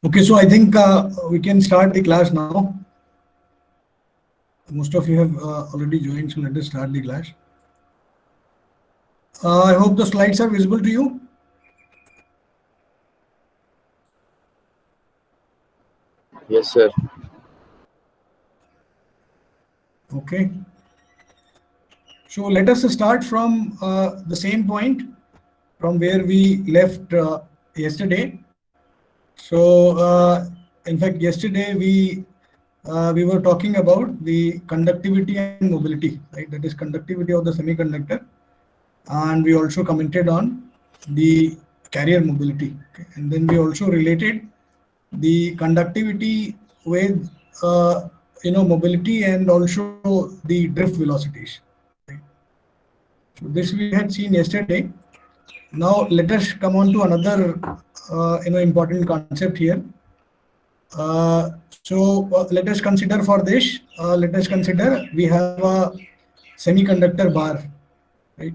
Okay, so I think we can start the class now. Most of you have already joined, so let us start the class. I hope the slides are visible to you. Yes, sir. Okay. So let us start from the same point from where we left yesterday. So in fact, yesterday we were talking about the conductivity and mobility, right? That is conductivity of the semiconductor, and we also commented on the carrier mobility. Okay? And then we also related the conductivity with mobility and also the drift velocities. Right? So this we had seen yesterday. Now let us come on to another important concept here. Let us consider for this. Let us consider we have a semiconductor bar, right?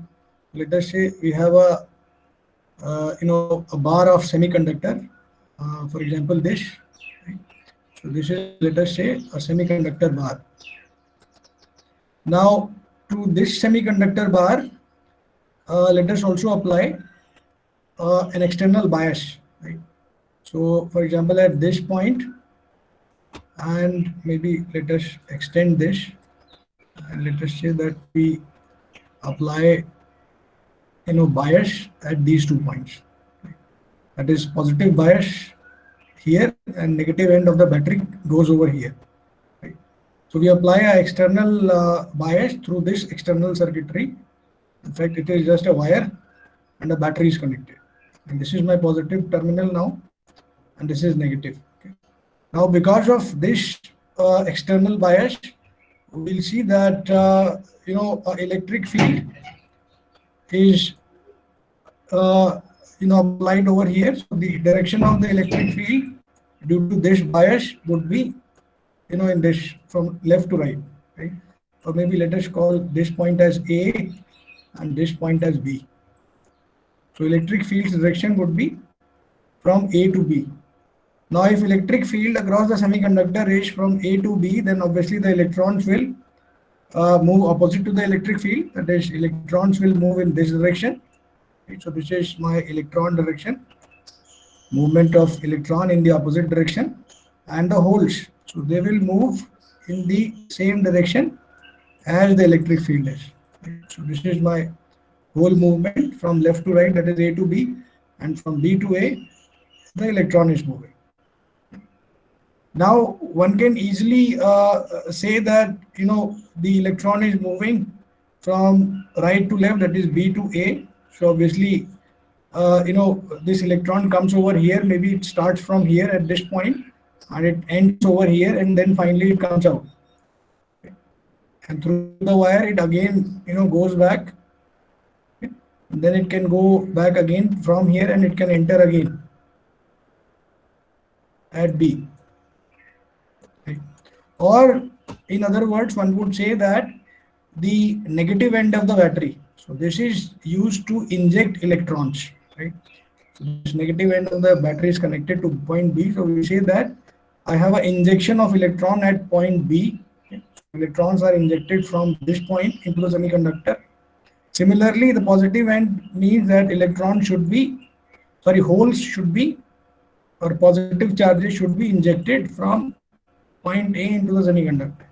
Let us say we have a bar of semiconductor. For example, this. Right? So this is, let us say, a semiconductor bar. Now to this semiconductor bar, let us also apply an external bias, right? So for example, at this point, and maybe let us extend this, and let us say that we apply bias at these 2 points. Right? That is positive bias here, and negative end of the battery goes over here. Right? So we apply an external bias through this external circuitry. In fact, it is just a wire and a battery is connected. And this is my positive terminal now, and this is negative. Okay. Now, because of this external bias, we'll see that electric field is applied over here. So the direction of the electric field due to this bias would be in this from left to right, right? Or maybe let us call this point as A and this point as B. So electric field's direction would be from A to B. Now if electric field across the semiconductor is from A to B, then obviously the electrons will move opposite to the electric field. That is, electrons will move in this direction. Right? So this is my electron direction, movement of electron in the opposite direction, and the holes. So they will move in the same direction as the electric field is. Right? So this is my whole movement from left to right, that is A to B, and from B to A, the electron is moving. Now one can easily say that the electron is moving from right to left, that is B to A. So obviously this electron comes over here. Maybe it starts from here at this point and it ends over here, and then finally it comes out. And through the wire, it again goes back. And then it can go back again from here, and it can enter again at B. Right? Or in other words, one would say that the negative end of the battery. So this is used to inject electrons, right? So this negative end of the battery is connected to point B. So we say that I have an injection of electron at point B. Okay? So electrons are injected from this point into the semiconductor. Similarly, the positive end means that holes should be, or positive charges should be injected from point A into the semiconductor.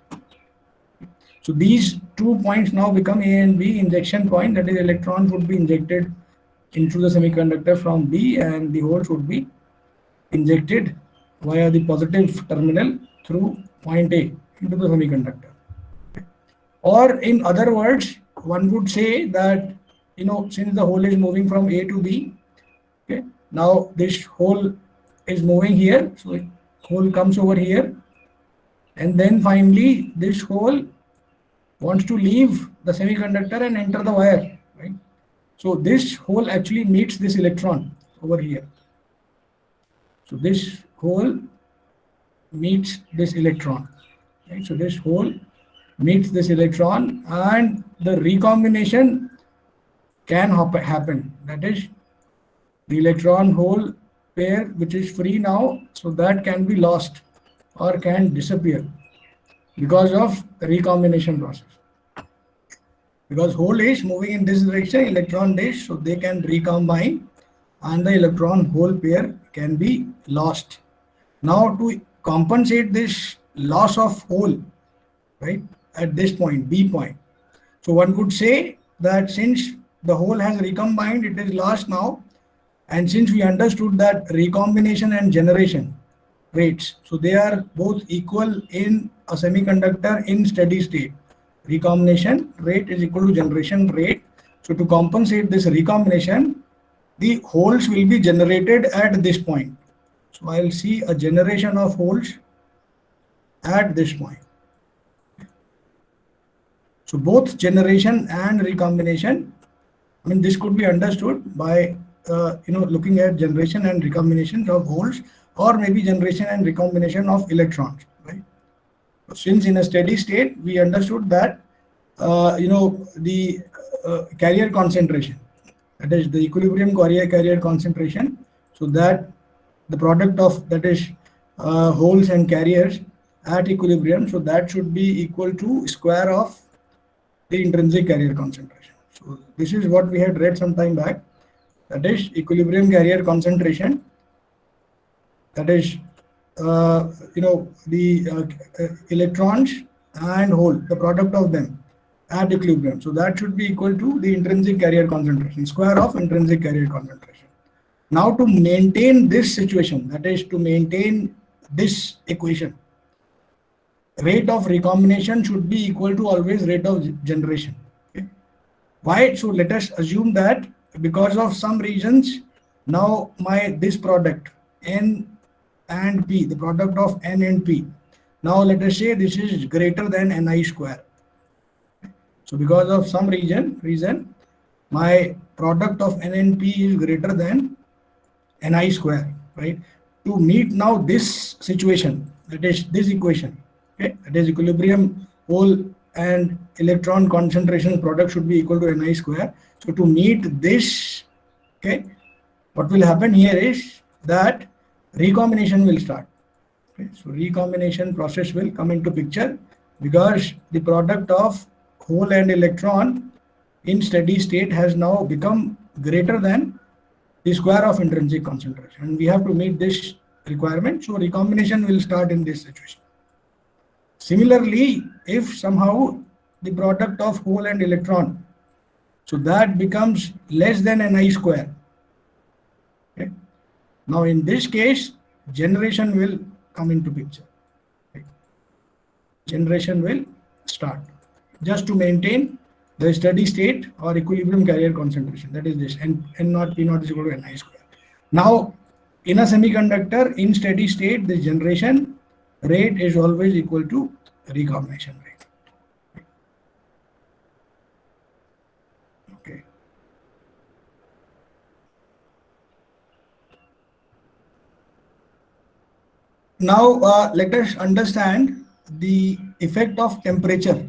So these 2 points now become A and B injection point. That is, electrons would be injected into the semiconductor from B, and the holes would be injected via the positive terminal through point A into the semiconductor. Or in other words, one would say that since the hole is moving from A to B, okay, now this hole is moving here, so hole comes over here, and then finally this hole wants to leave the semiconductor and enter the wire, right? So this hole actually meets this electron over here. So this hole meets this electron, right? So this hole meets this electron, and the recombination can happen. That is, the electron hole pair which is free now, so that can be lost or can disappear because of the recombination process. Because hole is moving in this direction, electron is, so they can recombine and the electron hole pair can be lost. Now to compensate this loss of hole, right, at this point, B point. So one could say that since the hole has recombined, it is lost now. And since we understood that recombination and generation rates, so they are both equal in a semiconductor in steady state. Recombination rate is equal to generation rate. So to compensate this recombination, the holes will be generated at this point. So I'll see a generation of holes at this point. So both generation and recombination, I mean, this could be understood by looking at generation and recombination of holes, or maybe generation and recombination of electrons, right? So since in a steady state, we understood that the carrier concentration, that is the equilibrium carrier concentration, so that the product of that is holes and carriers at equilibrium, so that should be equal to square of the intrinsic carrier concentration. So this is what we had read some time back, that is equilibrium carrier concentration, that is electrons and hole, the product of them at equilibrium. So that should be equal to the intrinsic carrier concentration, square of intrinsic carrier concentration. Now to maintain this situation, that is to maintain this equation, rate of recombination should be equal to always rate of generation. Okay. Why? So let us assume that because of some reasons, now this product N and P, the product of N and P, now let us say this is greater than Ni square. So because of some reason, my product of N and P is greater than Ni square, right? To meet now this situation, that is this equation, okay, that is equilibrium hole and electron concentration product should be equal to Ni square. So to meet this, okay, what will happen here is that recombination will start. Okay, so recombination process will come into picture because the product of hole and electron in steady state has now become greater than the square of intrinsic concentration, and we have to meet this requirement. So recombination will start in this situation. Similarly, if somehow the product of hole and electron, so that becomes less than Ni square. Okay. Now in this case, generation will come into picture. Okay. Generation will start just to maintain the steady state or equilibrium carrier concentration, that is this, and N naught P naught is equal to Ni square. Now in a semiconductor in steady state, the generation rate is always equal to recombination rate. Okay. Now let us understand the effect of temperature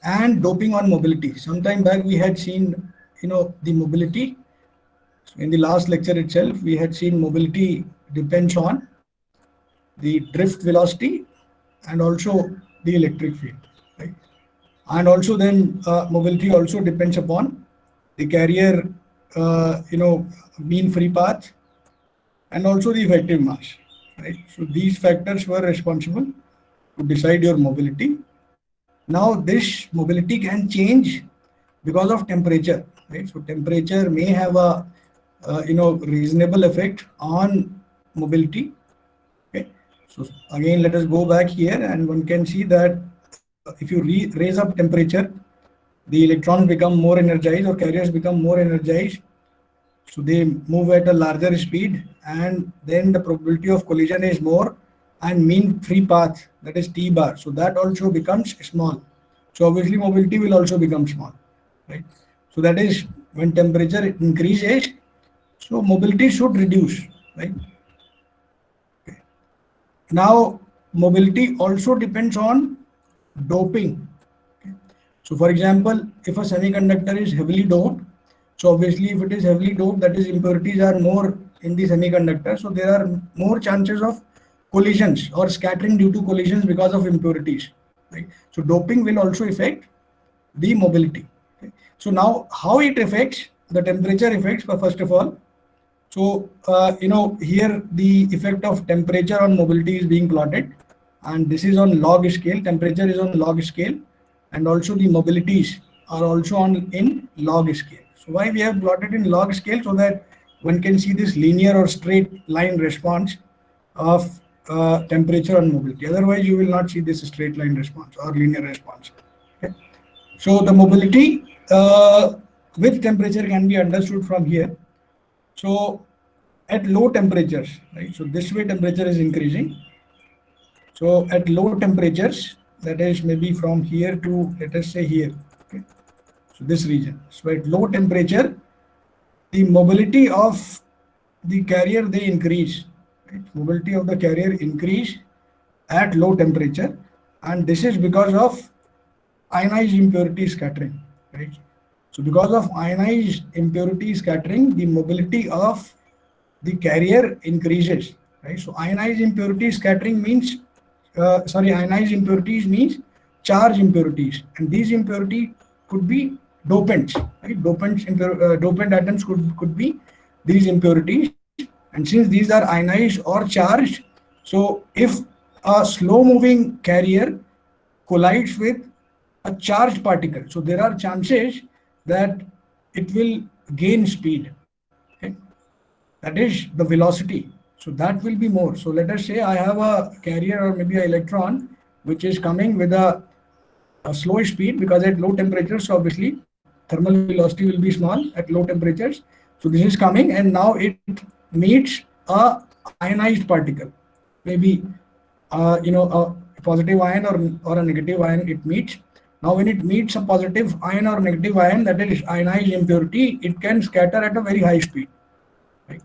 and doping on mobility. Sometime back we had seen the mobility. So in the last lecture itself, we had seen mobility depends on the drift velocity and also the electric field, right? And also then mobility also depends upon the carrier mean free path and also the effective mass, right? So these factors were responsible to decide your mobility. Now this mobility can change because of temperature, right? So temperature may have a reasonable effect on mobility. Okay. So again, let us go back here, and one can see that if you raise up temperature, the electrons become more energized or carriers become more energized. So they move at a larger speed, and then the probability of collision is more, and mean free path, that is T bar, so that also becomes small. So obviously mobility will also become small, right? So that is when temperature increases, so mobility should reduce, right? Okay. Now mobility also depends on doping. Okay. So for example, if a semiconductor is heavily doped, so obviously if it is heavily doped, that is impurities are more in the semiconductor, so there are more chances of collisions or scattering due to collisions because of impurities. Right? So doping will also affect the mobility. Okay? So now how it affects the temperature effects, first of all. So here the effect of temperature on mobility is being plotted, and this is on log scale. Temperature is on log scale, and also the mobilities are also on in log scale. So why we have plotted in log scale? So that one can see this linear or straight line response of temperature on mobility. Otherwise, you will not see this straight line response or linear response. Okay? So the mobility with temperature can be understood from here. So at low temperatures, right? So this way temperature is increasing. So at low temperatures, that is maybe from here to, let us say here, okay? So this region. So at low temperature, the mobility of the carrier, they increase. Right? Mobility of the carrier increase at low temperature, and this is because of ionized impurity scattering, right? So because of ionized impurity scattering, the mobility of the carrier increases, right? So ionized impurity scattering means, ionized impurities means charge impurities, and these impurity could be dopants, right? Dopant atoms could be these impurities, and since these are ionized or charged, so if a slow moving carrier collides with a charged particle, so there are chances that it will gain speed. Okay? That is the velocity. So that will be more. So let us say I have a carrier or maybe an electron which is coming with a slow speed, because at low temperatures, so obviously thermal velocity will be small at low temperatures. So this is coming, and now it meets a ionized particle, maybe a positive ion or a negative ion it meets. Now when it meets a positive ion or negative ion, that is ionized impurity, it can scatter at a very high speed. Right?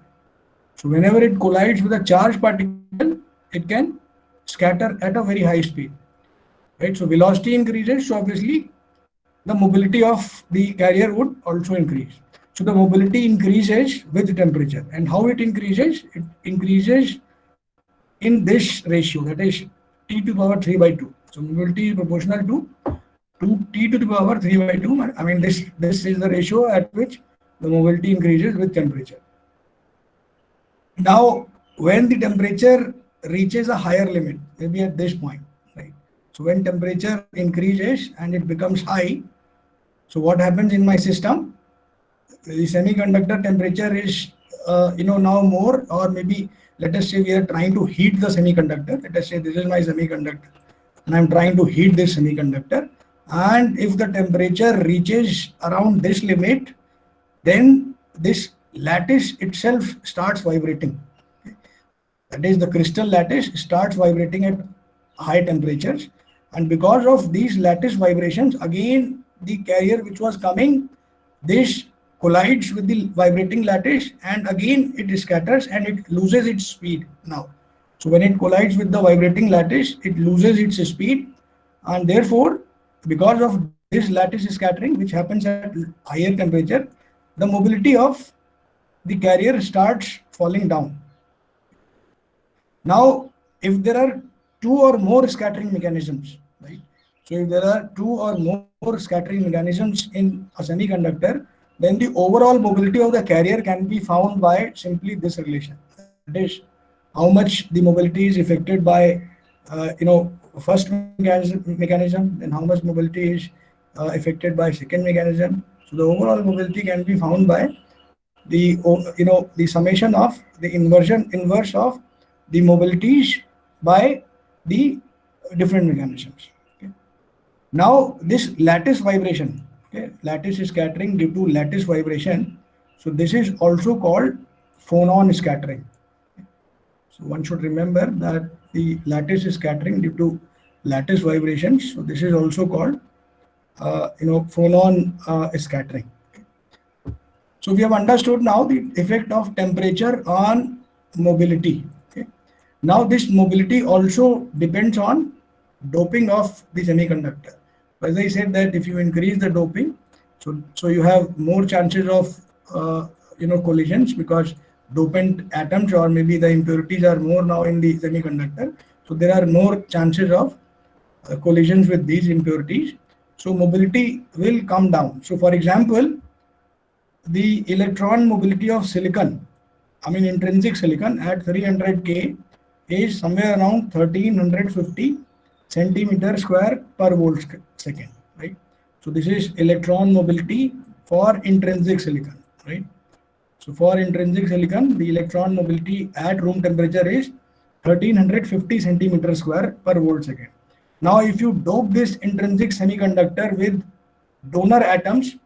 So whenever it collides with a charged particle, it can scatter at a very high speed. Right? So velocity increases, so obviously the mobility of the carrier would also increase. So the mobility increases with temperature, and how it increases? It increases in this ratio, that is T to the power 3 by 2. So mobility is proportional to T to the power 3 by 2. I mean this is the ratio at which the mobility increases with temperature. Now when the temperature reaches a higher limit, maybe at this point, right? So when temperature increases and it becomes high, so what happens in my system? The semiconductor temperature is now more, or maybe let us say we are trying to heat the semiconductor. Let us say this is my semiconductor and I'm trying to heat this semiconductor, and if the temperature reaches around this limit, then this lattice itself starts vibrating. That is, the crystal lattice starts vibrating at high temperatures, and because of these lattice vibrations, again the carrier which was coming, this collides with the vibrating lattice, and again it scatters and it loses its speed now. So when it collides with the vibrating lattice, it loses its speed, and therefore because of this lattice scattering which happens at higher temperature, the mobility of the carrier starts falling down. Now if there are two or more scattering mechanisms, right? So if there are two or more scattering mechanisms in a semiconductor, then the overall mobility of the carrier can be found by simply this relation. That is, how much the mobility is affected by first mechanism, then how much mobility is affected by second mechanism. So the overall mobility can be found by the the summation of the inverse of the mobilities by the different mechanisms. Okay. Now this lattice vibration, okay, lattice scattering due to lattice vibration, so this is also called phonon scattering. So one should remember that the lattice scattering due to lattice vibrations, so this is also called phonon scattering. So we have understood now the effect of temperature on mobility. Okay. Now this mobility also depends on doping of the semiconductor. As I said that if you increase the doping, so you have more chances of collisions, because dopant atoms, or maybe the impurities are more now in the semiconductor. So there are more chances of collisions with these impurities. So mobility will come down. So for example, the electron mobility of silicon, I mean intrinsic silicon at 300K is somewhere around 1350 centimeter square per volt second, right? So this is electron mobility for intrinsic silicon, right? So for intrinsic silicon, the electron mobility at room temperature is 1350 centimeter square per volt second. Now, if you dope this intrinsic semiconductor with donor atoms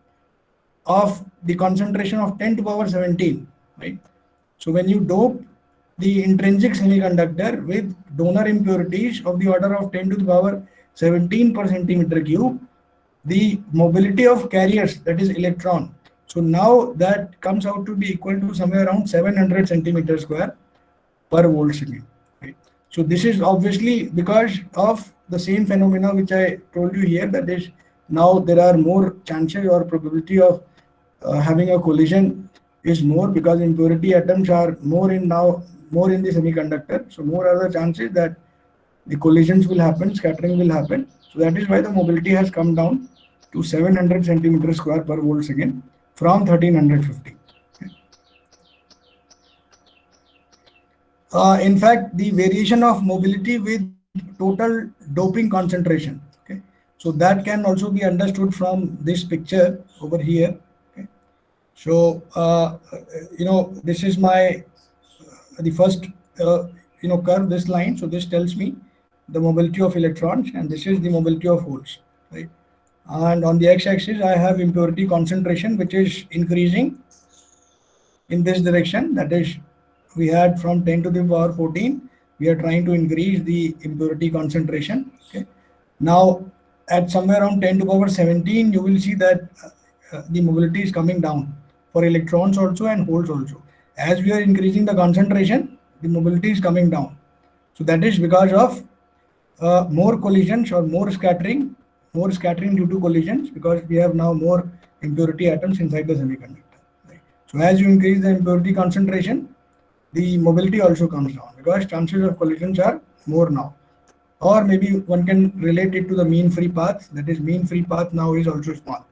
of the concentration of 10 to power 17, right? So when you dope the intrinsic semiconductor with donor impurities of the order of 10 to the power 17 per centimeter cube, the mobility of carriers, that is electron, so now that comes out to be equal to somewhere around 700 centimeter square per volt second, right? So this is obviously because of the same phenomena which I told you here, that is now there are more chances or probability of having a collision is more, because impurity atoms are more in the semiconductor. So more are the chances that the collisions will happen, scattering will happen. So that is why the mobility has come down to 700 centimeter square per volt second from 1350. In fact, the variation of mobility with total doping concentration. Okay, so that can also be understood from this picture over here. Okay, so this is my the first curve, this line. So this tells me the mobility of electrons, and this is the mobility of holes, right? And on the x-axis, I have impurity concentration, which is increasing in this direction. That is, we had from 10 to the power 14, we are trying to increase the impurity concentration. Okay. Now, at somewhere around 10 to the power 17, you will see that the mobility is coming down for electrons also and holes also. As we are increasing the concentration, the mobility is coming down. So that is because of more collisions or more scattering due to collisions, because we have now more impurity atoms inside the semiconductor. Right? So as you increase the impurity concentration, the mobility also comes down, because chances of collisions are more now. Or maybe one can relate it to the mean free path. That is, mean free path now is also small.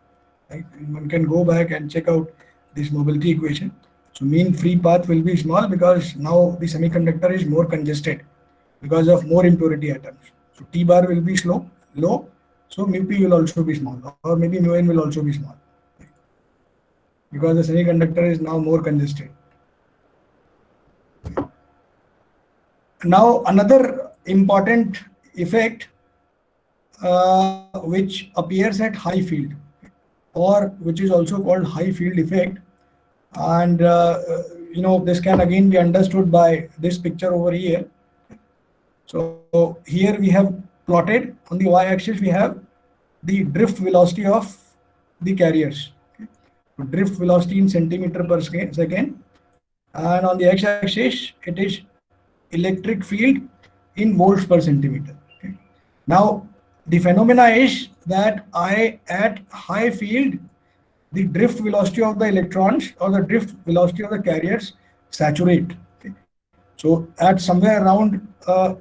Right? And one can go back and check out this mobility equation. So mean free path will be small because now the semiconductor is more congested because of more impurity atoms. So T bar will be low. So mu p will also be small, or maybe mu n will also be small, right? Because the semiconductor is now more congested. Now another important effect which appears at high field, or which is also called high field effect, and this can again be understood by this picture over here. So here we have plotted on the y-axis, we have the drift velocity of the carriers. Okay. So drift velocity in centimeter per second, and on the x-axis it is electric field in volts per centimeter. Okay. Now the phenomena is that at high field, the drift velocity of the electrons or the drift velocity of the carriers saturate. Okay. So at somewhere around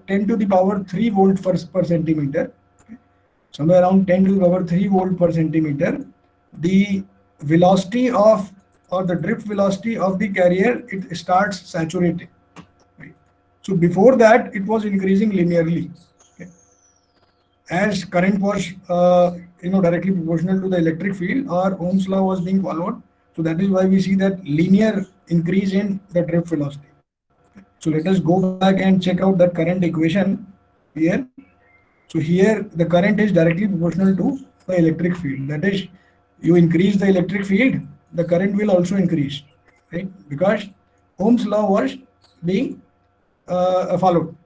10 to the power 3 volt per centimeter, okay, somewhere around 10 to the power 3 volt per centimeter, the velocity of, or the drift velocity of the carrier, it starts saturating. Right? So before that, it was increasing linearly. Okay. As current was directly proportional to the electric field, or Ohm's law was being followed. So that is why we see that linear increase in the drift velocity. So let us go back and check out the current equation here. So here the current is directly proportional to the electric field. That is, you increase the electric field, the current will also increase, right? Because Ohm's law was being followed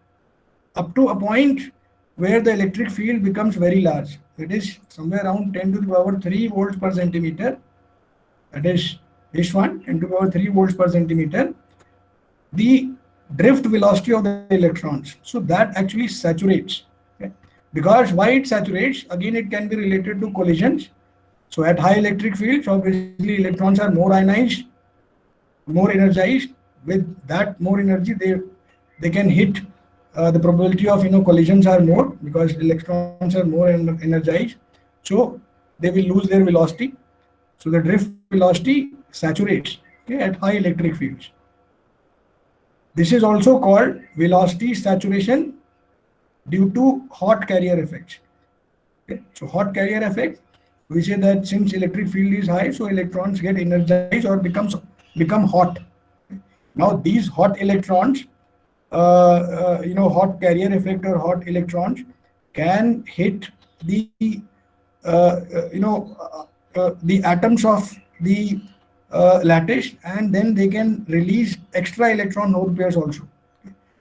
up to a point where the electric field becomes very large. It is somewhere around 10 to the power 3 volts per centimeter. That is this one, 10 to the power 3 volts per centimeter. The drift velocity of the electrons, so that actually saturates. Okay. Because why it saturates? Again, it can be related to collisions. So at high electric fields, obviously electrons are more ionized, more energized. with that more energy, they can hit. The probability of collisions are more because electrons are more energized, so they will lose their velocity. So the drift velocity saturates, okay, at high electric fields. This is also called velocity saturation due to hot carrier effects. Okay. So hot carrier effect, we say that since electric field is high, so electrons get energized or become hot. Now these hot electrons, hot carrier effect or hot electrons can hit the the atoms of the lattice, and then they can release extra electron hole pairs also.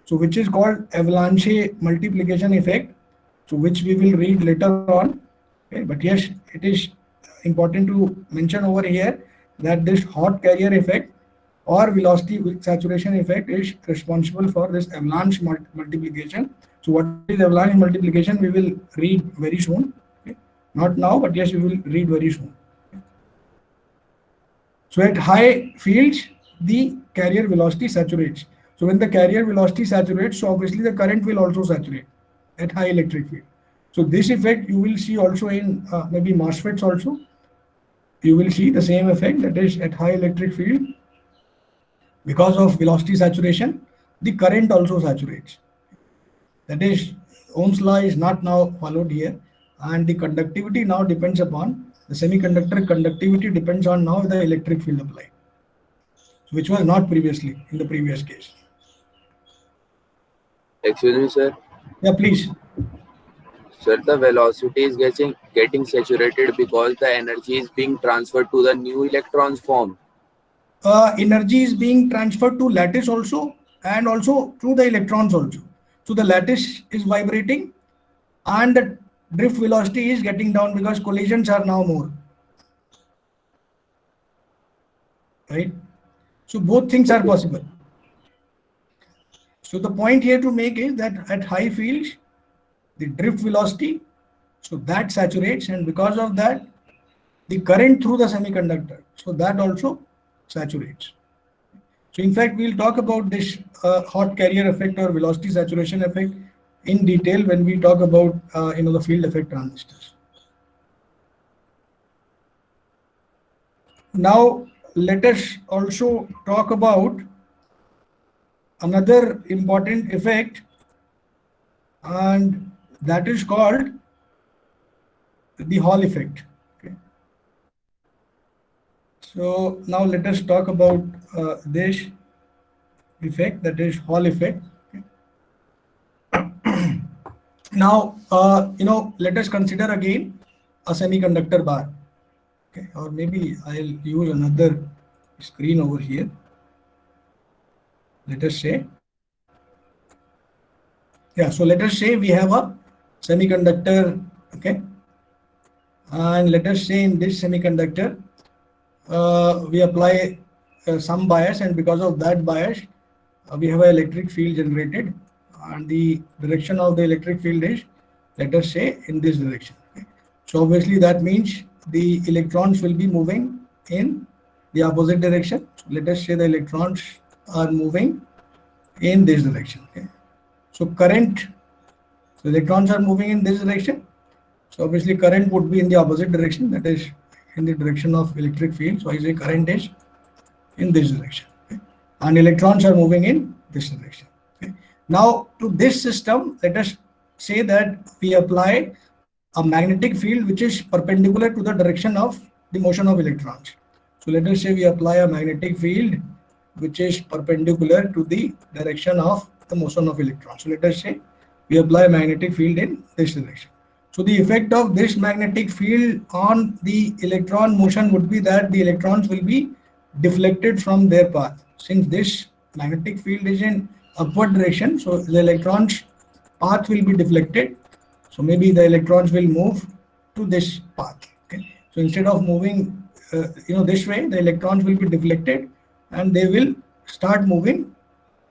So which is called avalanche multiplication effect. So which we will read later on. Okay, but yes, it is important to mention over here that this hot carrier effect or velocity saturation effect is responsible for this avalanche multiplication. So what is avalanche multiplication, we will read very soon. Okay. Not now, but yes, we will read very soon. Okay. So at high fields, the carrier velocity saturates. So when the carrier velocity saturates, so obviously the current will also saturate at high electric field. So this effect you will see also in maybe MOSFETs also. You will see the same effect, that is at high electric field. Because of velocity saturation, the current also saturates. That is, Ohm's law is not now followed here, and the conductivity now depends upon the semiconductor conductivity depends on now the electric field applied, which was not previously in the previous case. Excuse me, sir. Yeah, please. Sir, the velocity is getting saturated because the energy is being transferred to the new electrons form. Energy is being transferred to lattice also, and also to the electrons also. So the lattice is vibrating and the drift velocity is getting down because collisions are now more. Right? So both things are possible. So the point here to make is that at high fields, the drift velocity, so that saturates, and because of that, the current through the semiconductor, so that also saturates. So in fact, we'll talk about this hot carrier effect or velocity saturation effect in detail when we talk about the field effect transistors. Now let us also talk about another important effect, and that is called the Hall effect. Okay. So now let us talk about this effect, that is Hall effect. Okay. Now let us consider again a semiconductor bar. Okay, or maybe I'll use another screen over here. Let us say, yeah, so let us say we have a semiconductor, okay, and let us say in this semiconductor we apply some bias, and because of that bias we have an electric field generated, and the direction of the electric field is, let us say, in this direction. Okay. So obviously that means the electrons will be moving in the opposite direction. So let us say the electrons are moving in this direction. Okay. So current, so electrons are moving in this direction. So obviously current would be in the opposite direction, that is in the direction of electric field. So I say current is in this direction. Okay. And electrons are moving in this direction. Okay. Now to this system, let us say that we apply a magnetic field which is perpendicular to the direction of the motion of electrons. So let us say we apply a magnetic field which is perpendicular to the direction of the motion of electrons. So let us say we apply a magnetic field in this direction. So the effect of this magnetic field on the electron motion would be that the electrons will be deflected from their path. Since this magnetic field is in upward direction, so the electrons' path will be deflected. So maybe the electrons will move to this path. Okay. So instead of moving this way, the electrons will be deflected and they will start moving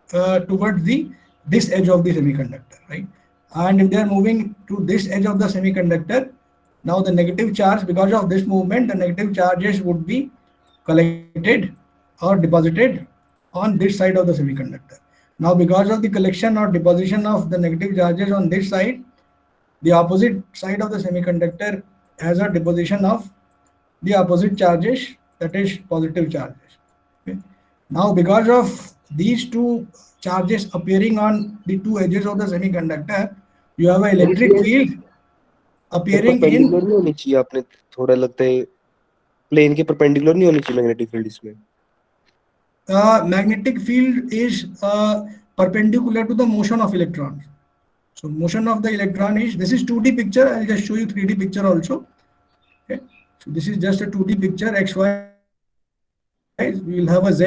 towards this edge of the semiconductor, right? And if they are moving to this edge of the semiconductor, now the negative charge, because of this movement, the negative charges would be collected or deposited on this side of the semiconductor. Now, because of the collection or deposition of the negative charges on this side, the opposite side of the semiconductor has a deposition of the opposite charges, that is positive charges. Okay. Now, because of these two charges appearing on the two edges of the semiconductor, you have an electric field appearing in perpendicular नहीं होनी चाहिए, आपने थोड़ा लगता है plane के perpendicular नहीं होनी चाहिए मैग्नेटिक फील्ड इसमें. magnetic field is perpendicular to the motion of electrons. So motion of the electron is, this is 2D picture. I'll just show you 3D picture also. Okay. So this is just a 2D picture. XY. We will have a Z,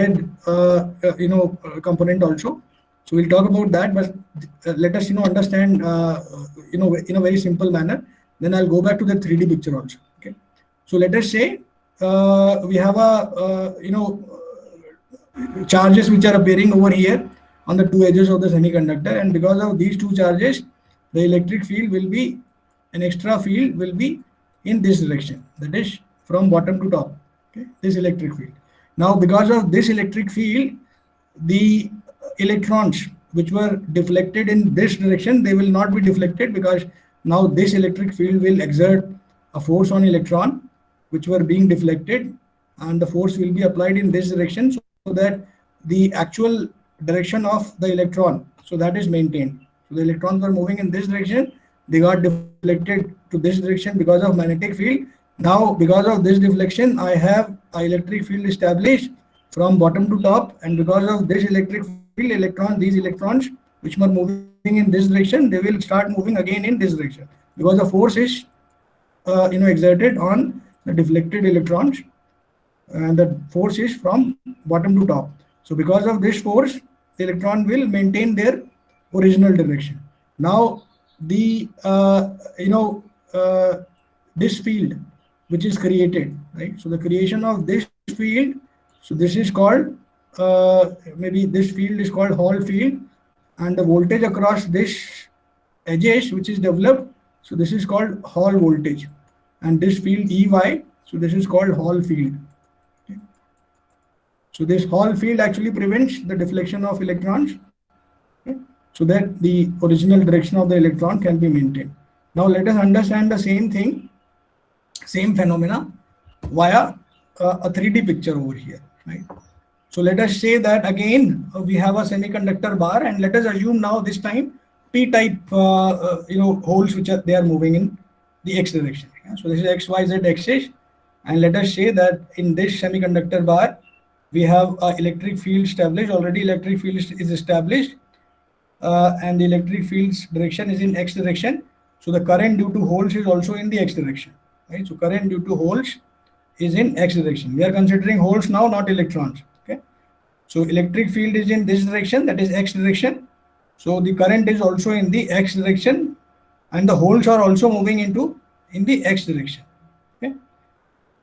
component also. So we'll talk about that, but let us, understand, in a very simple manner. Then I'll go back to the 3D picture also. Okay. So let us say we have a, charges which are appearing over here on the two edges of the semiconductor, and because of these two charges, the electric field will be, an extra field will be in this direction, that is from bottom to top. Okay, this electric field. Now, because of this electric field, the electrons which were deflected in this direction, they will not be deflected, because now this electric field will exert a force on electron which were being deflected, and the force will be applied in this direction, so that the actual direction of the electron, so that is maintained. So the electrons were moving in this direction, they got deflected to this direction because of magnetic field. Now, because of this deflection, I have an electric field established from bottom to top, and because of this electric field, these electrons which were moving in this direction, they will start moving again in this direction, because the force is exerted on the deflected electrons, and the force is from bottom to top. So because of this force, the electron will maintain their original direction. Now, the this field which is created, right? So the creation of this field, so this is called maybe this field is called Hall field, and the voltage across this edges which is developed, so this is called Hall voltage, and this field EY, so this is called Hall field. Okay. So this Hall field actually prevents the deflection of electrons, okay, so that the original direction of the electron can be maintained. Now let us understand the same thing, same phenomena via a 3D picture over here, right? So let us say that again we have a semiconductor bar, and let us assume now this time p-type holes which they are moving in the x direction. Yeah? So this is x, y, z axis, and let us say that in this semiconductor bar we have an electric field established. Already electric field is established, and the electric field's direction is in x direction. So the current due to holes is also in the x direction, right? So current due to holes is in x direction. We are considering holes now, not electrons. Okay. So electric field is in this direction, that is x direction. So the current is also in the x direction, and the holes are also moving in the x direction. Okay.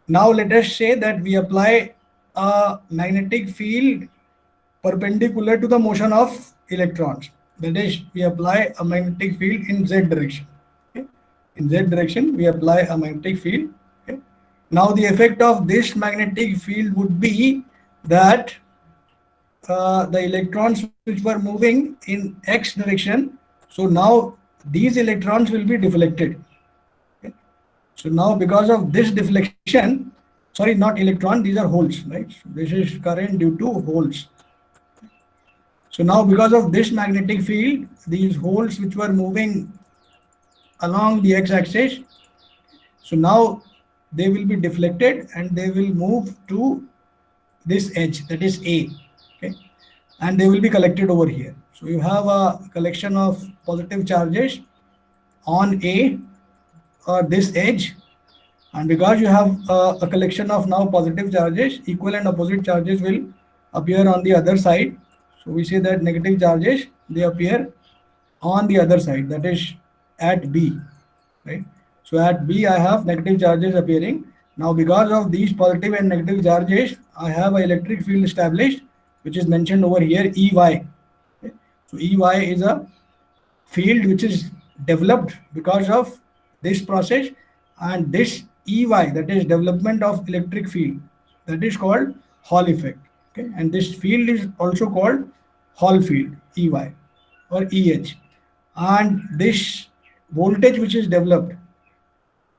Now let us say that we apply a magnetic field perpendicular to the motion of electrons. That is, we apply a magnetic field in z direction. Okay. In z direction, we apply a magnetic field. Okay. Now the effect of this magnetic field would be that the electrons which were moving in x direction, so now these electrons will be deflected. Okay. So now because of this deflection, sorry, not electron, these are holes, right? So this is current due to holes. So now because of this magnetic field, these holes which were moving along the x-axis, so now they will be deflected and they will move to this edge, that is A, okay, and they will be collected over here. So you have a collection of positive charges on A, this edge, and because you have a collection of now positive charges, equal and opposite charges will appear on the other side. So we say that negative charges, they appear on the other side, that is at B, right? So at B, I have negative charges appearing. Now because of these positive and negative charges, I have an electric field established, which is mentioned over here, EY. Okay? So EY is a field which is developed because of this process, and this EY, that is development of electric field, that is called Hall effect. Okay, and this field is also called Hall field, EY or EH. And this voltage which is developed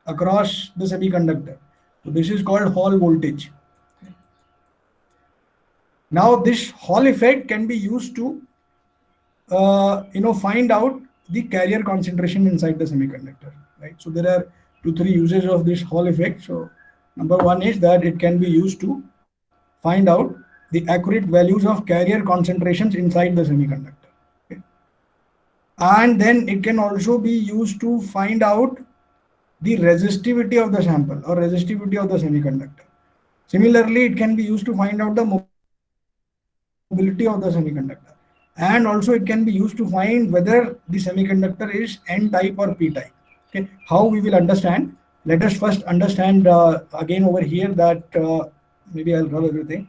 across the semiconductor, so this is called Hall voltage. Now this Hall effect can be used to find out the carrier concentration inside the semiconductor, right? So there are 2-3 uses of this Hall effect. So number one is that it can be used to find out the accurate values of carrier concentrations inside the semiconductor. Okay? And then it can also be used to find out the resistivity of the sample or resistivity of the semiconductor. Similarly, it can be used to find out the mobility of the semiconductor. And also it can be used to find whether the semiconductor is N-type or P-type. Okay, how we will understand? Let us first understand again over here that maybe I'll rub everything.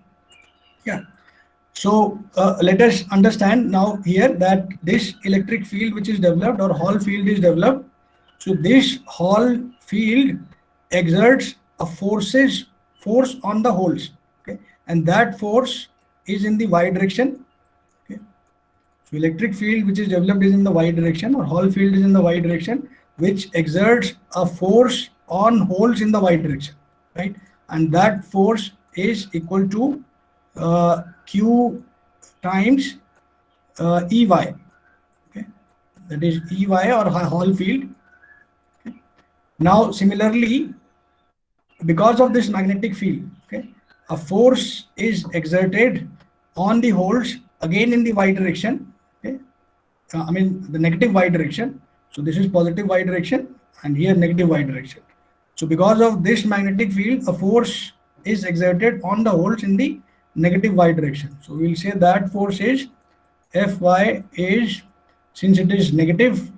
Yeah. So let us understand now here that this electric field which is developed or Hall field is developed. So this Hall field exerts a force on the holes. Okay, and that force is in the y direction. Okay, so electric field which is developed is in the y direction, or Hall field is in the y direction, which exerts a force on holes in the y direction, right? And that force is equal to Q times EY. Okay, that is EY or Hall field. Okay. Now similarly, because of this magnetic field, okay, a force is exerted on the holes again in the y direction. Okay, I mean the negative y direction. So this is positive y direction and here negative y direction. So because of this magnetic field, a force is exerted on the holes in the negative y direction. So we will say that force is Fy is, since it is negative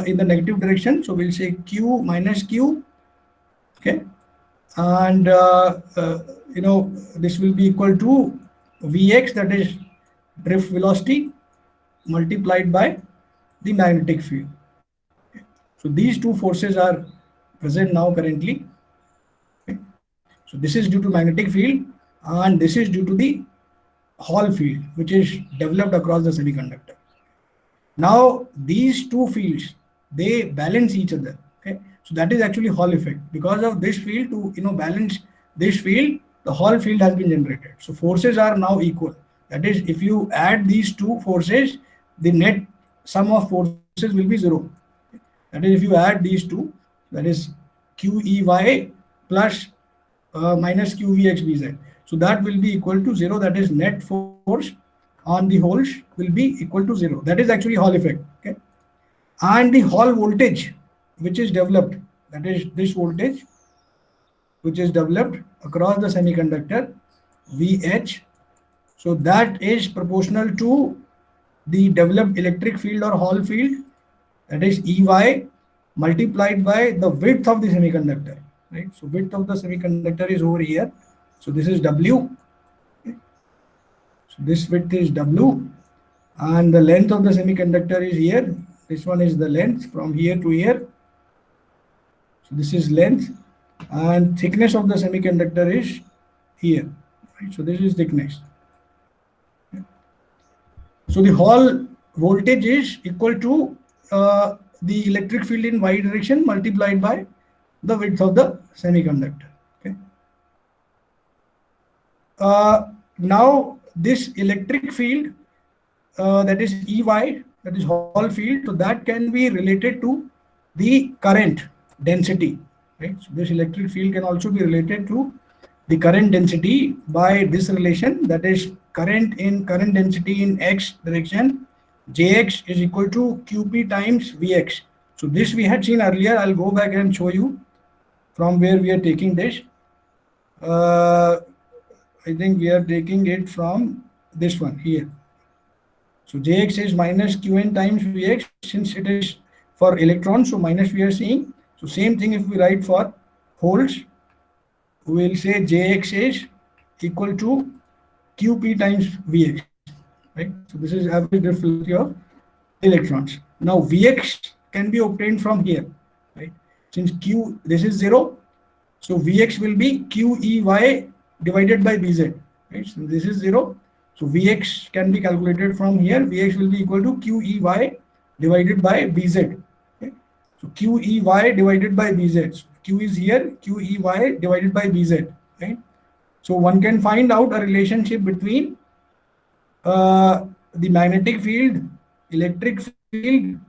in the negative direction, so we'll say Q minus Q. Okay, and this will be equal to Vx, that is drift velocity, multiplied by the magnetic field. Okay. So these two forces are present now currently. Okay. So this is due to magnetic field and this is due to the Hall field which is developed across the semiconductor. Now these two fields, they balance each other. Okay, so that is actually Hall effect. Because of this field, to balance this field, the Hall field has been generated. So forces are now equal. That is, if you add these two forces, the net sum of forces will be 0. That is, if you add these two, that is QEY plus minus QVXBZ. So that will be equal to 0. That is, net force on the holes will be equal to 0. That is actually Hall effect. Okay, and the Hall voltage which is developed, that is this voltage which is developed across the semiconductor, VH. So that is proportional to the developed electric field or Hall field, that is EY multiplied by the width of the semiconductor, right? So width of the semiconductor is over here. So this is W. Okay. So this width is W and the length of the semiconductor is here. This one is the length from here to here. So this is length and thickness of the semiconductor is here. Right? So this is thickness. Okay. So the Hall voltage is equal to the electric field in y direction multiplied by the width of the semiconductor. Okay. Now this electric field that is EY, that is Hall field, so that can be related to the current density, right? So this electric field can also be related to the current density by this relation, that is current density in x direction, Jx is equal to Qp times Vx. So this we had seen earlier. I'll go back and show you from where we are taking this. I think we are taking it from this one here. So Jx is minus Qn times Vx, since it is for electrons, so minus we are seeing. So same thing if we write for holes, we will say Jx is equal to Qp times Vx, right? So this is average drift velocity of electrons. Now Vx can be obtained from here, right? Since Q, this is 0, so Vx will be QEY divided by Bz, right? So this is 0. So Vx can be calculated from here. Vx will be equal to QEY divided by Bz. Okay? So QEY divided by Bz. So Q is here, QEY divided by Bz, right? So one can find out a relationship between the magnetic field, electric field,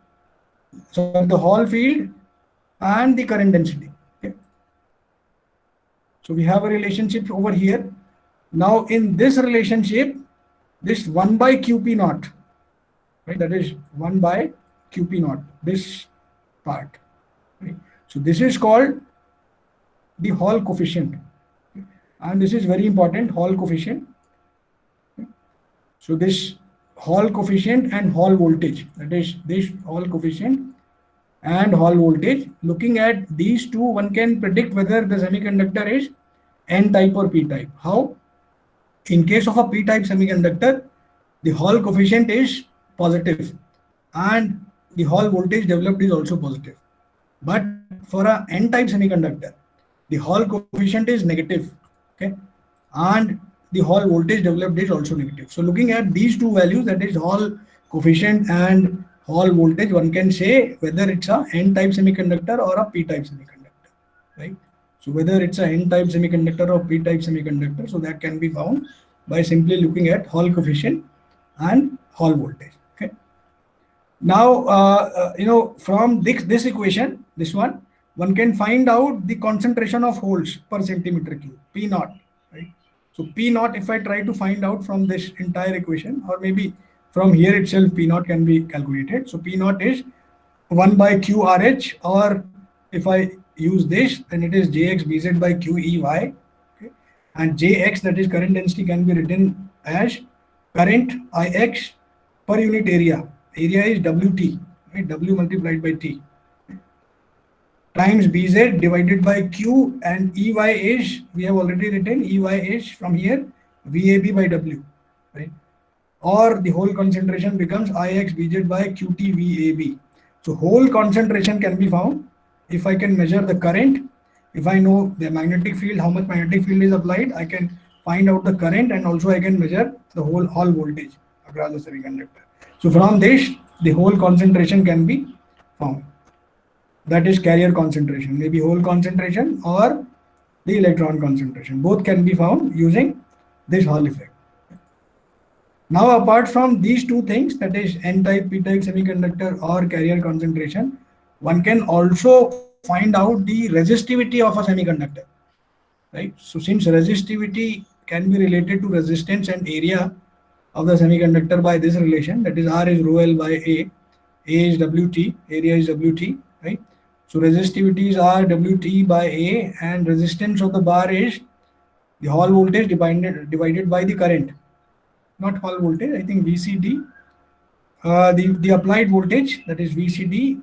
so the Hall field, and the current density. Okay? So we have a relationship over here. Now in this relationship, this 1 by QP naught, right? That is 1 by QP naught, this part. Right? So this is called the Hall coefficient. And this is very important, Hall coefficient. So this Hall coefficient and Hall voltage, that is this Hall coefficient and Hall voltage. Looking at these two, one can predict whether the semiconductor is N type or P type. How? In case of a P type semiconductor, the Hall coefficient is positive and the Hall voltage developed is also positive. But for a N type semiconductor, the Hall coefficient is negative, okay, and the Hall voltage developed is also negative. So looking at these two values, that is Hall coefficient and Hall voltage, one can say whether it's a N type semiconductor or a P type semiconductor, right? So whether it's a N type semiconductor or P type semiconductor, so that can be found by simply looking at Hall coefficient and Hall voltage. Okay. Now, from this equation, this one can find out the concentration of holes per centimeter cube, P naught, right? So P naught, if I try to find out from this entire equation, or maybe from here itself, P naught can be calculated. So P naught is 1 by QRH, or if I use this, then it is Jx Bz by QEY. Okay? And Jx, that is current density, can be written as current Ix per unit area. Area is Wt, right? W multiplied by T, times Bz divided by Q, and Ey is, we have already written, Ey is from here VAB by W, right? Or the whole concentration becomes Ix Bz by Qt VAB. So whole concentration can be found if I can measure the current. If I know the magnetic field, how much magnetic field is applied, I can find out the current, and also I can measure the whole Hall voltage across the semiconductor. So from this, the whole concentration can be found. That is carrier concentration, maybe hole concentration or the electron concentration. Both can be found using this Hall effect. Now, apart from these two things, that is N-type, P-type semiconductor or carrier concentration, one can also find out the resistivity of a semiconductor, right? So since resistivity can be related to resistance and area of the semiconductor by this relation, that is R is rho L by A is Wt, area is Wt, right? So resistivity is R Wt by A, and resistance of the bar is the Hall voltage divided by the current. Not Hall voltage, I think VCD, the applied voltage, that is VCD,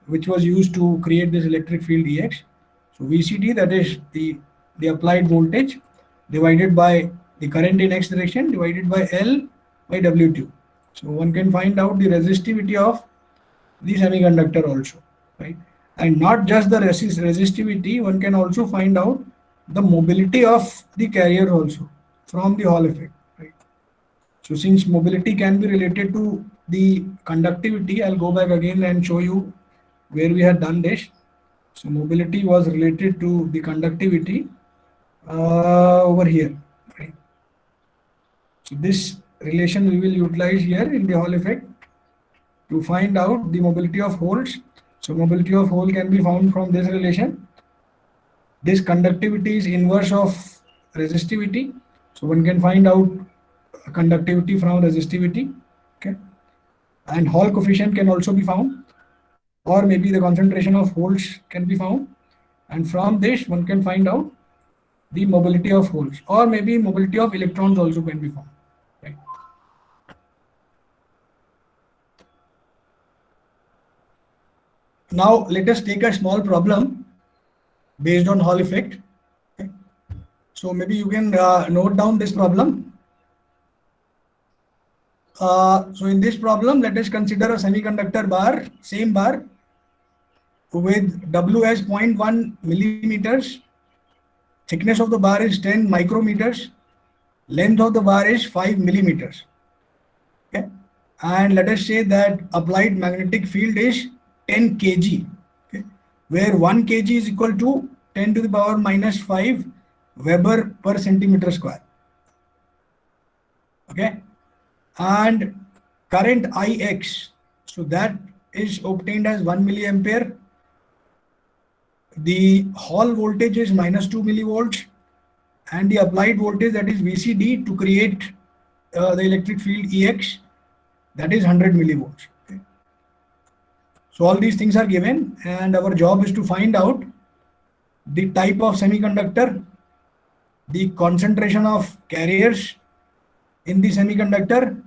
which was used to create this electric field Ex. So VCD, that is the applied voltage divided by the current in X direction divided by L by W2. So one can find out the resistivity of the semiconductor also, right? And not just the resistivity, one can also find out the mobility of the carrier also from the Hall effect, right? So since mobility can be related to the conductivity, I'll go back again and show you where we had done this. So mobility was related to the conductivity over here, right? So this relation we will utilize here in the Hall effect to find out the mobility of holes. So mobility of hole can be found from this relation. This conductivity is inverse of resistivity. So one can find out conductivity from resistivity, okay? And Hall coefficient can also be found, or maybe the concentration of holes can be found. And from this, one can find out the mobility of holes, or maybe mobility of electrons also can be found, right? Now let us take a small problem based on Hall effect. Okay. So maybe you can note down this problem. So in this problem, let us consider a semiconductor bar, same bar, with W as 0.1 millimeters. Thickness of the bar is 10 micrometers. length of the bar is 5 millimeters. Okay, and let us say that applied magnetic field is 10 kg. Okay, where 1 kg is equal to 10 to the power minus 5 Weber per centimeter square. Okay, and current Ix, so that is obtained as 1 milliampere. The Hall voltage is minus 2 millivolts, and the applied voltage, that is VCD, to create the electric field Ex, that is 100 millivolts. Okay. So all these things are given, and our job is to find out the type of semiconductor, the concentration of carriers in the semiconductor,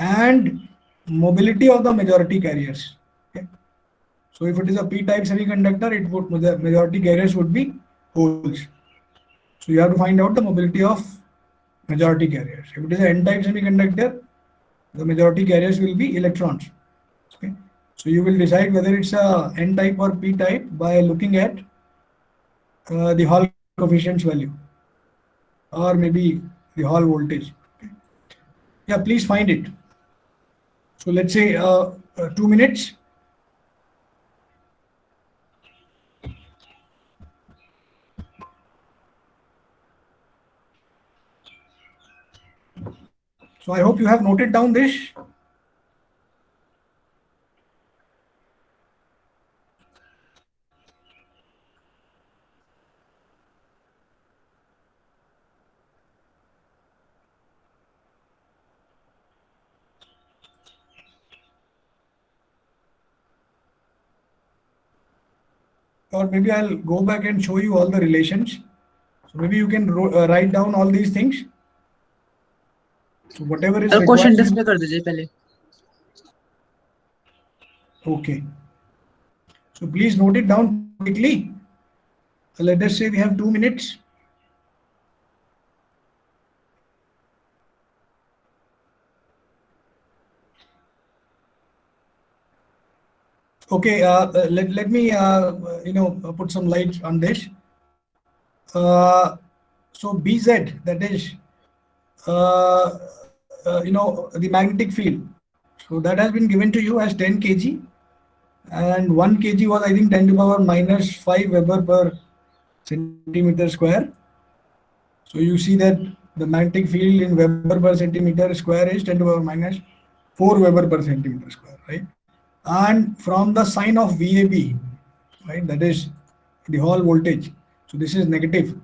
and mobility of the majority carriers. Okay. So if it is a p-type semiconductor, it would, the majority carriers would be holes. So you have to find out the mobility of majority carriers. If it is an n-type semiconductor, the majority carriers will be electrons. Okay. So you will decide whether it's a n-type or p-type by looking at the Hall coefficient's value, or maybe the Hall voltage. Okay. Yeah, please find it. So let's say 2 minutes. So I hope you have noted down this. Or maybe I'll go back and show you all the relations. So maybe you can write down all these things. So whatever is sir question required. Display कर दीजिए पहले. Okay. So please note it down quickly. Let us say we have 2 minutes. Okay, let me put some light on this. So BZ, that is the magnetic field. So that has been given to you as 10 kg, and 1 kg was, I think, 10 to the power minus 5 Weber per centimeter square. So you see that the magnetic field in Weber per centimeter square is 10 to the power minus 4 Weber per centimeter square, right? And from the sign of VAB, right, that is the Hall voltage. So this is negative.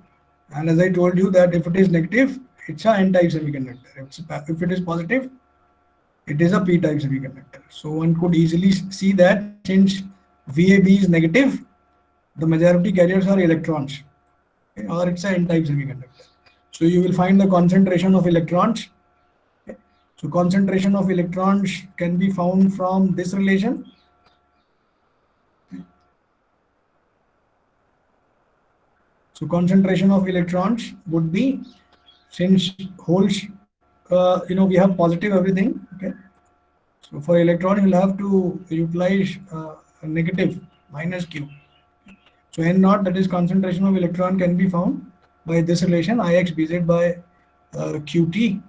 And as I told you that if it is negative, it's a n-type semiconductor. If it is positive, it is a p-type semiconductor. So one could easily see that since VAB is negative, the majority carriers are electrons, okay, or it's a n-type semiconductor. So you will find the concentration of electrons. Okay. So concentration of electrons can be found from this relation. So concentration of electrons would be, since holes, we have positive everything. Okay. So for electron, you'll have to utilize a negative, minus Q. So N naught, that is concentration of electron, can be found by this relation, Ix Bz by Qt.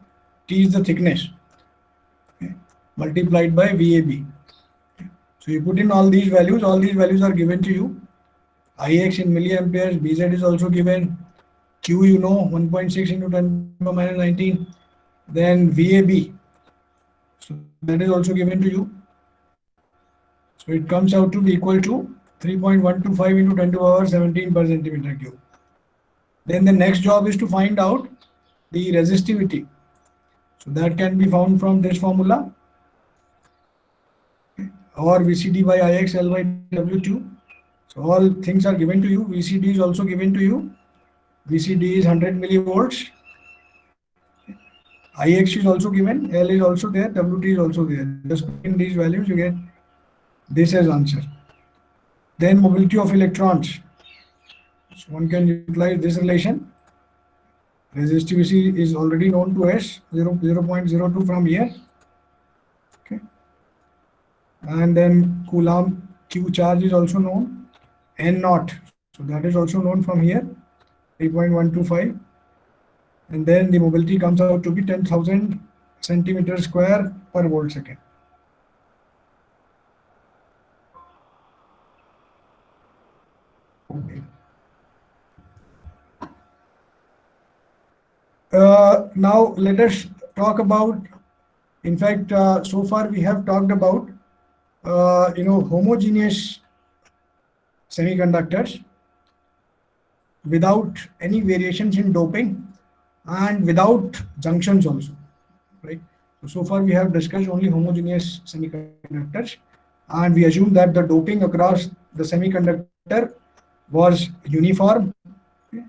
T is the thickness, okay, multiplied by VAB. Okay. So you put in all these values are given to you. Ix in milliamperes, Bz is also given, Q 1.6 into 10 to the minus 19, then VAB, so that is also given to you. So it comes out to be equal to 3.125 into 10 to the power 17 per centimeter cube. Then the next job is to find out the resistivity. So that can be found from this formula, or VCD by Ix L by W2. So all things are given to you. VCD is also given to you. VCD is 100 millivolts. Ix is also given. L is also there. WT is also there. Just put in these values, you get this as answer. Then mobility of electrons. So one can utilize this relation. Resistivity is already known to us, 0.02 from here. Okay. And then Coulomb Q charge is also known. N naught, so that is also known from here, 3.125. and then the mobility comes out to be 10,000 centimeters square per volt second. Okay. Now let us talk about, in fact, so far we have talked about homogeneous semiconductors without any variations in doping and without junctions also, right? So far we have discussed only homogeneous semiconductors, and we assume that the doping across the semiconductor was uniform. Okay?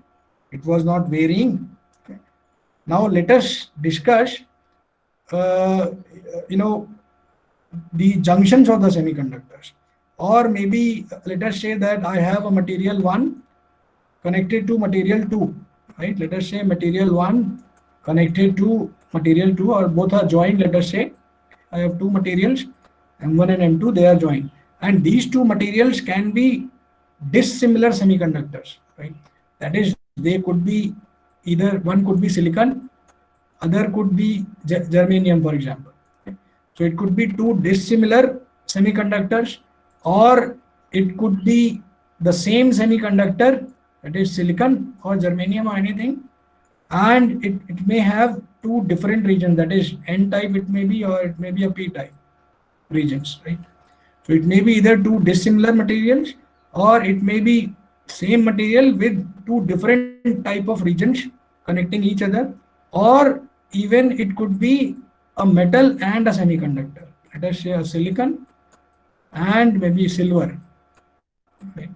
It was not varying. Okay? Now let us discuss the junctions of the semiconductors, or maybe let us say that I have a material 1 connected to material 2, right? Let us say material 1 connected to material 2, or both are joined. Let us say I have two materials, M1 and M2, they are joined, and these two materials can be dissimilar semiconductors, right? That is, they could be either, one could be silicon, other could be germanium, for example. Okay? So it could be two dissimilar semiconductors, or it could be the same semiconductor, that is silicon or germanium or anything, and it may have two different regions, that is N type it may be, or it may be a P type regions, right? So it may be either two dissimilar materials, or it may be same material with two different type of regions connecting each other, or even it could be a metal and a semiconductor. Let us say a silicon and maybe silver. Right?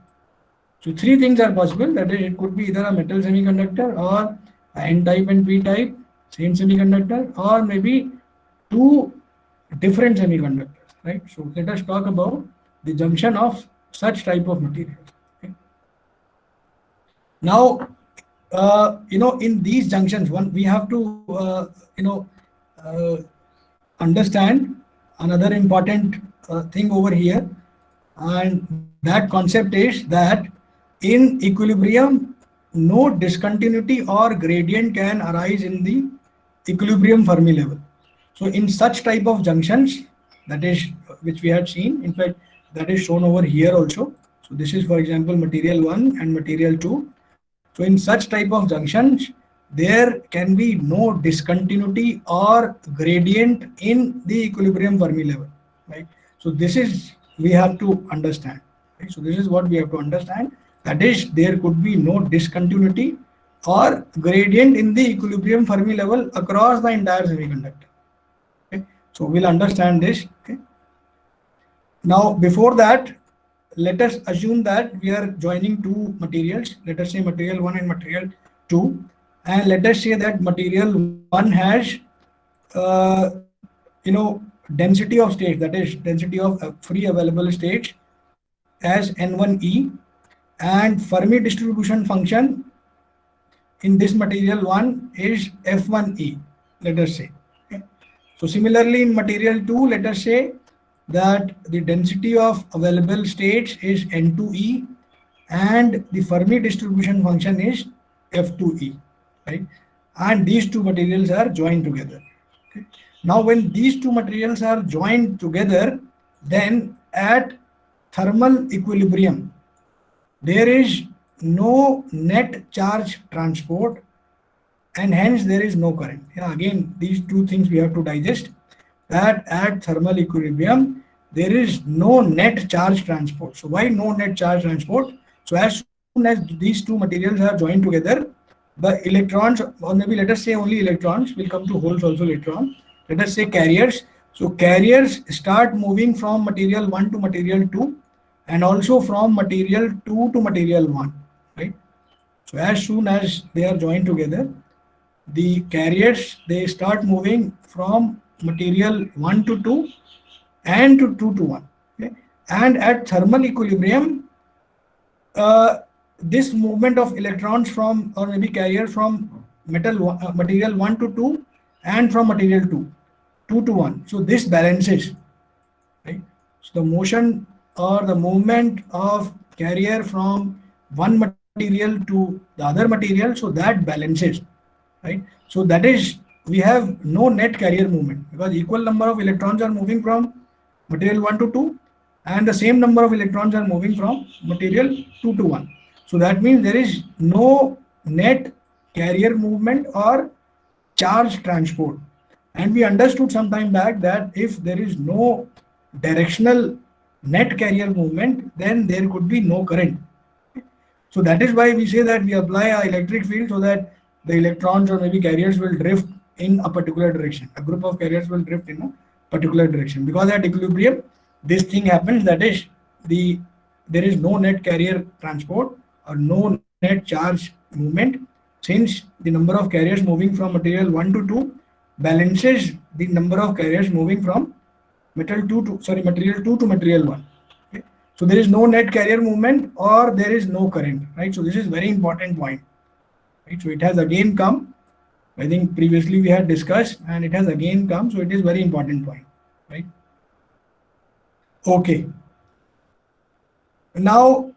So three things are possible. That is, it could be either a metal semiconductor, or N type and P type, same semiconductor, or maybe two different semiconductors. Right? So let us talk about the junction of such type of materials. Okay? Now, in these junctions, we have to, understand another important thing over here, and that concept is that in equilibrium, no discontinuity or gradient can arise in the equilibrium Fermi level. So in such type of junctions, that is which we had seen, in fact, that is shown over here also. So this is, for example, material 1 and material 2. So in such type of junctions, there can be no discontinuity or gradient in the equilibrium Fermi level, right? So this is, we have to understand, right? So this is what we have to understand, that is, there could be no discontinuity or gradient in the equilibrium Fermi level across the entire semiconductor. Okay? So we'll understand this. Okay? Now before that, let us assume that we are joining two materials, let us say material 1 and material 2, and let us say that material 1 has density of states, that is density of free available states, as N1e, and Fermi distribution function in this material 1 is F1e, let us say. Okay? So similarly in material 2, let us say that the density of available states is N2e, and the Fermi distribution function is F2e, right? And these two materials are joined together. Okay? Now when these two materials are joined together, then at thermal equilibrium, there is no net charge transport, and hence there is no current. Yeah, again, these two things we have to digest, that at thermal equilibrium, there is no net charge transport. So why no net charge transport? So as soon as these two materials are joined together, the electrons, or maybe let us say only electrons, will come to holes also later on. Let us say carriers. So carriers start moving from material 1 to material 2, and also from material 2 to material 1, right? So as soon as they are joined together, the carriers, they start moving from material 1 to 2 and to 2 to 1. Okay? And at thermal equilibrium, this movement of electrons from, or maybe carrier from material 1 to 2 and from material 2 to 1. So this balances, right? So the motion or the movement of carrier from one material to the other material, so that balances. right? So that is, we have no net carrier movement because equal number of electrons are moving from material 1 to 2 and the same number of electrons are moving from material 2 to 1. So that means there is no net carrier movement or charge transport. And we understood some time back that if there is no directional net carrier movement, then there could be no current. So that is why we say that we apply an electric field so that the electrons or maybe carriers will drift in a particular direction. A group of carriers will drift in a particular direction because at equilibrium, this thing happens, that is there is no net carrier transport or no net charge movement, since the number of carriers moving from material 1 to 2 balances the number of carriers moving from material 2 to material 1. Okay? So there is no net carrier movement or there is no current, right? So this is very important point, right? So it has again come. I think previously we had discussed and it has again come. So it is very important point, right? Okay. Now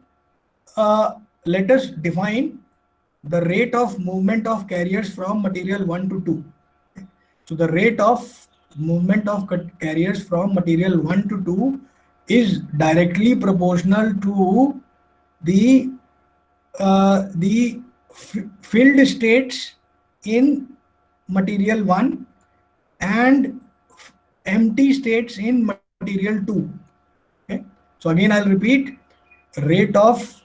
let us define the rate of movement of carriers from material 1 to 2. So the rate of movement of carriers from material 1 to 2 is directly proportional to the filled states in material 1 and empty states in material 2. Okay. So again I'll repeat, rate of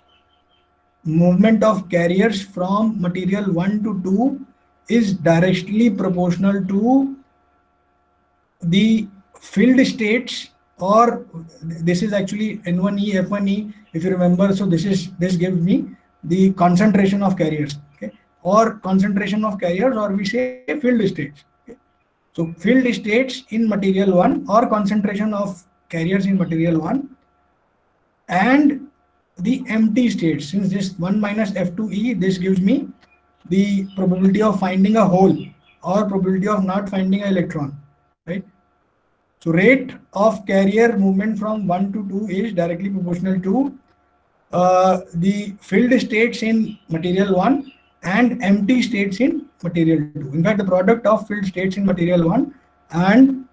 movement of carriers from material 1 to 2 is directly proportional to the filled states, or this is actually N1E, F1E, if you remember. So this gives me the concentration of carriers, okay, or concentration of carriers, or we say filled states. Okay. So filled states in material 1 or concentration of carriers in material 1 and the empty states. Since this 1 minus F2E, this gives me the probability of finding a hole or probability of not finding an electron, right? So rate of carrier movement from 1 to 2 is directly proportional to the filled states in material 1 and empty states in material 2. In fact, the product of filled states in material 1 and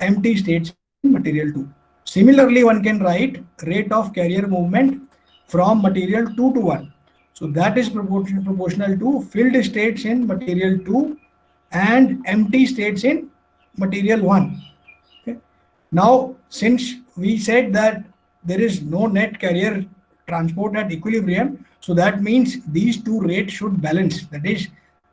empty states in material 2. Similarly, one can write rate of carrier movement from material 2 to 1. So that is proportional to filled states in material 2 and empty states in material 1. Okay. Now, since we said that there is no net carrier transport at equilibrium, so that means these two rates should balance. That is,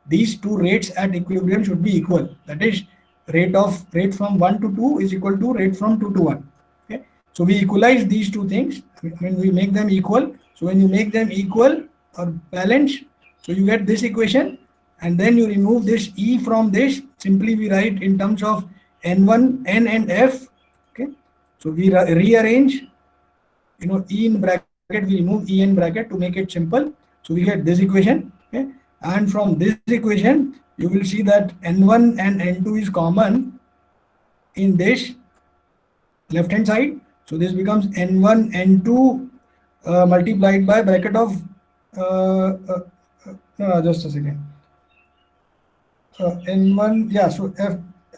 these two rates at equilibrium should be equal. That is, rate from 1 to 2 is equal to rate from 2 to 1. Okay. So we equalize these two things when we make them equal. So when you make them equal or balanced, so you get this equation, and then you remove this E from this. Simply we write in terms of N1, N and F. Okay. So we rearrange, E in bracket, we remove E in bracket to make it simple. So we get this equation. Okay. And from this equation, you will see that N1 and N2 is common in this left hand side. So this becomes N1, N2 multiplied by bracket of just a second. N1, yeah, so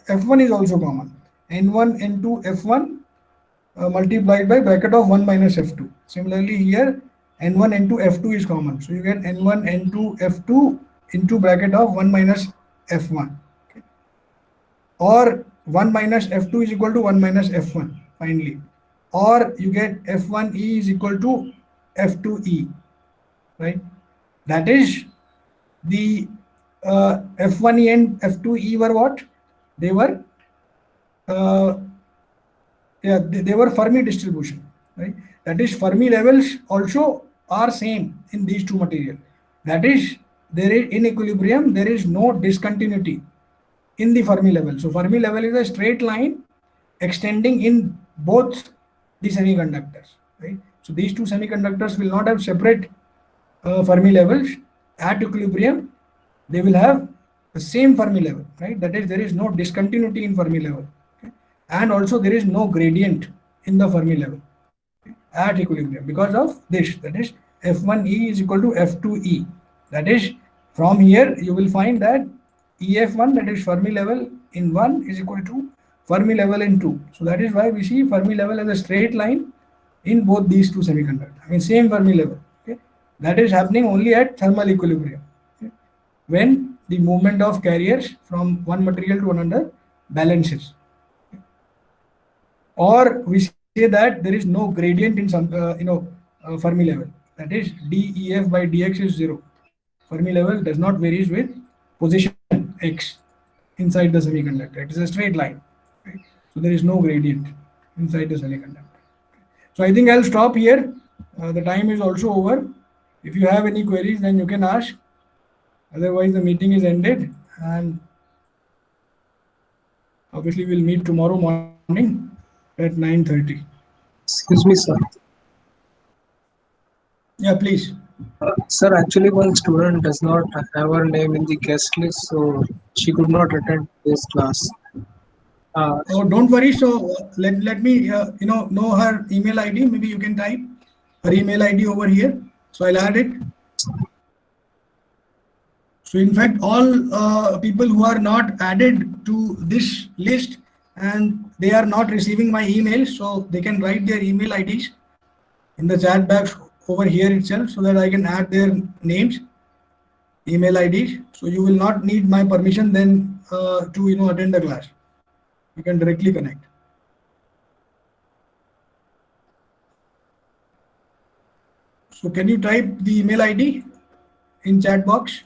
F1 is also common. N1, N2, F1 multiplied by bracket of 1 minus F2. Similarly here, N1, N2, F2 is common. So you get N1, N2, F2 into bracket of 1 minus F1. Okay. Or 1 minus F2 is equal to 1 minus F1 finally. Or you get F1E is equal to F2E, right? That is, the F1E and F2E were what? They were they were Fermi distribution, right? That is, Fermi levels also are same in these two materials. That is, there is in equilibrium, there is no discontinuity in the Fermi level. So Fermi level is a straight line extending in both the semiconductors, right? So these two semiconductors will not have separate Fermi levels. At equilibrium, they will have the same Fermi level, right? That is, there is no discontinuity in Fermi level. Okay? And also there is no gradient in the Fermi level, okay, at equilibrium because of this. That is, F1E is equal to F2E. That is, from here you will find that EF1, that is Fermi level in 1 is equal to Fermi level in 2. So that is why we see Fermi level as a straight line in both these two semiconductors. I mean, same Fermi level. Okay? That is happening only at thermal equilibrium. Okay? When the movement of carriers from one material to another balances. Okay? Or we say that there is no gradient in some, Fermi level. That is dEf by dx is 0. Fermi level does not varies with position x inside the semiconductor. It is a straight line. Right? So there is no gradient inside the semiconductor. So I think I'll stop here. The time is also over. If you have any queries, then you can ask. Otherwise, the meeting is ended. And obviously, we'll meet tomorrow morning at 9:30. Excuse me, sir. Yeah, please. Sir, actually, one student does not have her name in the guest list, so she could not attend this class. Oh, don't worry. So let me know her email ID. Maybe you can type her email ID over here. So I'll add it. So in fact, all people who are not added to this list and they are not receiving my email, so they can write their email IDs in the chat box over here itself, so that I can add their names, email IDs. So you will not need my permission then to attend the class. You can directly connect. So can you type the email ID in chat box?